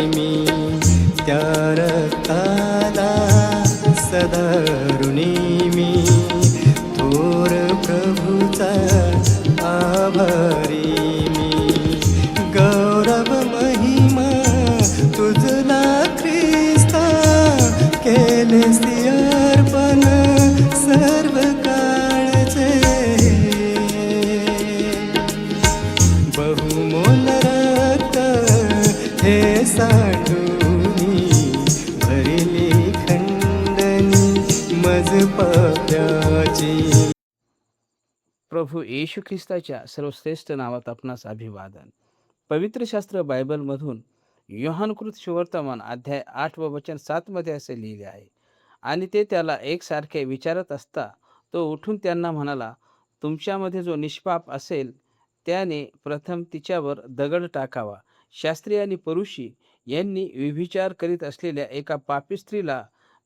मी त्या रक्ताला सदा ऋणी मी, थोर प्रभूचा आभारी मी. गौरव महिमा तुझला ख्रिस्ता, केलेस अर्पण सर्व काळचे. बहुमोल रक्त हे सांडूनी, भरली खंडनी मज पाप्याची. प्रभू येशू ख्रिस्ताच्या सर्वश्रेष्ठ नावात आपणास अभिवादन. पवित्र शास्त्र बायबलमधून योहानकृत सुवर्तमान अध्याय 8 व वचन 7 मध्ये असे लिहिले आहे. आणि ते त्याला एकसारखे विचारत असता तो उठून त्यांना म्हणाला, तुमच्यामध्ये जो निष्पाप असेल त्याने प्रथम तिच्यावर दगड टाकावा. शास्त्री आणि परुषी यांनी व्यभिचार करीत असलेल्या एका पापी स्त्रीला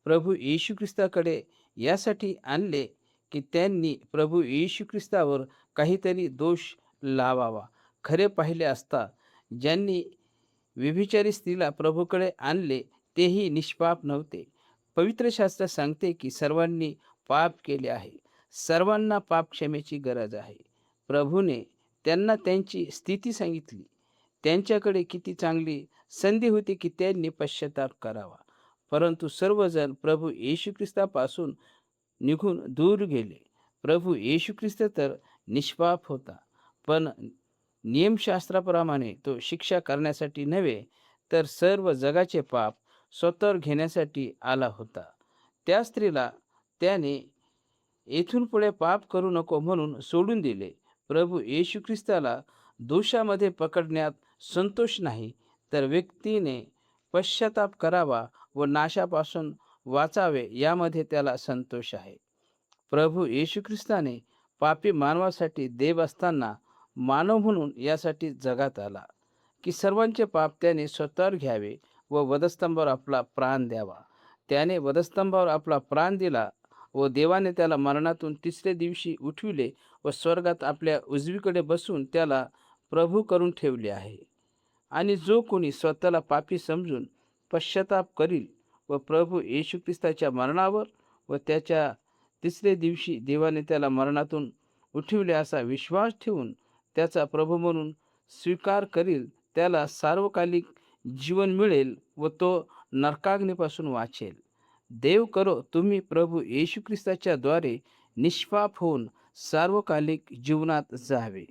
प्रभू येशू ख्रिस्ताकडे यासाठी आणले की त्यांनी प्रभू येशू ख्रिस्तावर काहीतरी दोष लावावा. खरे पाहिले असता ज्यांनी व्यभिचारी स्त्रीला प्रभूकडे आणले तेही निष्पाप नव्हते. पवित्र शास्त्र सांगते की सर्वांनी पाप केले आहे, सर्वांना पाप क्षमेची गरज आहे. प्रभूने त्यांना त्यांची स्थिती सांगितली. त्यांच्याकडे किती चांगली संधी होती की त्यांनी पश्चाताप करावा, परंतु सर्वजण प्रभू येशू ख्रिस्तापासून निघून दूर गेले. प्रभू येशू ख्रिस्त तर निष्पाप होता, पण नियमशास्त्राप्रमाणे तो शिक्षा करण्यासाठी नव्हे तर सर्व जगाचे पाप स्वतःवर घेण्यासाठी आला होता. त्या स्त्रीला त्याने येथून पुढे पाप करू नको म्हणून सोडून दिले. प्रभू येशू ख्रिस्ताला दोषामध्ये पकडण्यात संतोष नाही, तर व्यक्तीने पश्चाताप करावा व नाशापासून वाचावे यामध्ये त्याला संतोष आहे. प्रभू येशू ख्रिस्ताने पापी मानवासाठी देव असताना मानव म्हणून यासाठी जगात आला की सर्वांचे पाप त्याने स्वतःवर घ्यावे व वधस्तंभावर आपला प्राण द्यावा. त्याने वधस्तंभावर आपला प्राण दिला व देवाने त्याला मरणातून तिसरे दिवशी उठविले व स्वर्गात आपल्या उजवीकडे बसून त्याला प्रभू करून ठेवले आहे. आणि जो कोणी स्वतःला पापी समजून पश्चाताप करील व प्रभू येशू ख्रिस्ताच्या मरणावर व त्याच्या तिसरे दिवशी देवाने त्याला मरणातून उठविले असा विश्वास ठेवून त्याचा प्रभू म्हणून स्वीकार करील, त्याला सार्वकालिक जीवन मिळेल व तो नरकाग्नीपासून वाचेल. देव करो तुम्ही प्रभू येशू ख्रिस्ताच्या द्वारे निष्पाप होऊन सार्वकालिक जीवनात जावे.